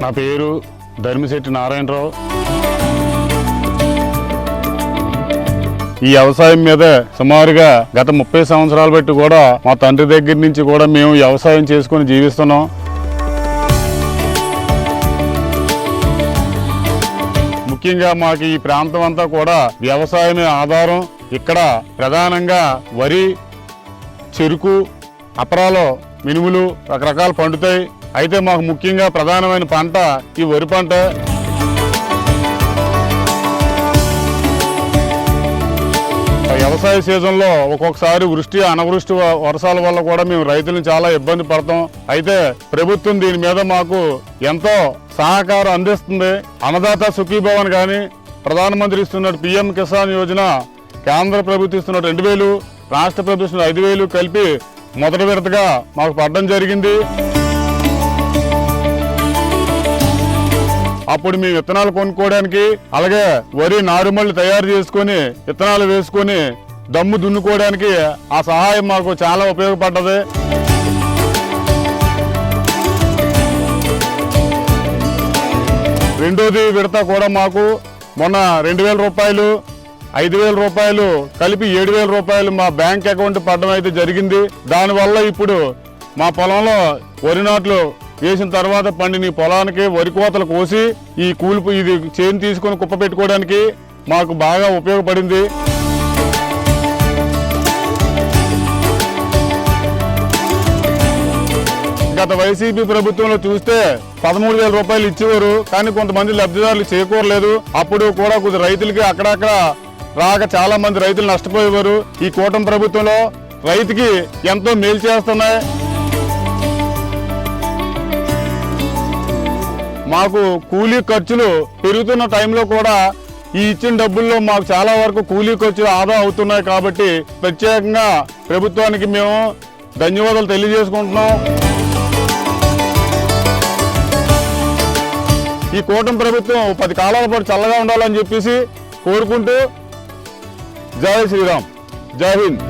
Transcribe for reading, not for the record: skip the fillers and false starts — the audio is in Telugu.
నా పేరు ధర్మిశెట్టి నారాయణరావు. ఈ వ్యవసాయం మీద సుమారుగా గత 30 సంవత్సరాలు బట్టి కూడా మా తండ్రి దగ్గర నుంచి కూడా మేము వ్యవసాయం చేసుకుని జీవిస్తున్నాం. ముఖ్యంగా మాకు ఈ ప్రాంతం అంతా కూడా వ్యవసాయమే ఆధారం. ఇక్కడ ప్రధానంగా వరి, చెరుకు, అపరాలు, మినుములు రకరకాలు పండుతాయి. అయితే మాకు ముఖ్యంగా ప్రధానమైన పంట ఈ వరి పంట. వ్యవసాయ సీజన్లో ఒక్కొక్కసారి వృష్టి, అనావృష్టి వర్షాల వల్ల కూడా మేము రైతులను చాలా ఇబ్బంది పడతాం. అయితే ప్రభుత్వం దీని మీద మాకు ఎంతో సహకారం అందిస్తుంది. అన్నదాత సుఖీభవన్ కానీ, ప్రధానమంత్రి ఇస్తున్న PM కిసాన్ యోజన, కేంద్ర ప్రభుత్వం ఇస్తున్న 2000, రాష్ట్ర ప్రభుత్వం 5000 కలిపి మొదటి విడతగా మాకు పడడం జరిగింది. అప్పుడు మేము విత్తనాలు కొనుక్కోవడానికి, అలాగే వరి నారుమళ్ళు తయారు చేసుకొని విత్తనాలు వేసుకొని దమ్ము దున్నుకోవడానికి ఆ సహాయం మాకు చాలా ఉపయోగపడ్డది. రెండోది విడత కూడా మాకు మొన్న 2000 రూపాయలు, 5000 రూపాయలు కలిపి 7000 రూపాయలు మా బ్యాంక్ అకౌంట్ పడడం అయితే జరిగింది. దానివల్ల ఇప్పుడు మా పొలంలో వరి నాట్లు వేసిన తర్వాత పండిన పొలానికి వరి కోతలు కోసి ఈ కూలిపు ఇది చేను తీసుకొని కుప్ప పెట్టుకోవడానికి మాకు బాగా ఉపయోగపడింది. గత వైసీపీ ప్రభుత్వంలో చూస్తే 13,000 రూపాయలు ఇచ్చేవారు, కానీ కొంతమంది లబ్ధిదారులు చేకూరలేదు. అప్పుడు కూడా కొద్ది రైతులకి అక్కడక్కడ రాక చాలా మంది రైతులు నష్టపోయేవారు. ఈ కూటమి ప్రభుత్వంలో రైతుకి ఎంతో మేలు చేస్తున్నాయి. మాకు కూలీ ఖర్చులు పెరుగుతున్న టైంలో కూడా ఈ ఇచ్చిన డబ్బుల్లో మాకు చాలా వరకు కూలీ ఖర్చులు ఆదా అవుతున్నాయి. కాబట్టి ప్రత్యేకంగా ప్రభుత్వానికి మేము ధన్యవాదాలు తెలియజేసుకుంటున్నాం. ఈ కూటమి ప్రభుత్వం 10 కాలాల పాటు చల్లగా ఉండాలని చెప్పేసి కోరుకుంటూ జై శ్రీరామ్, జై హింద్.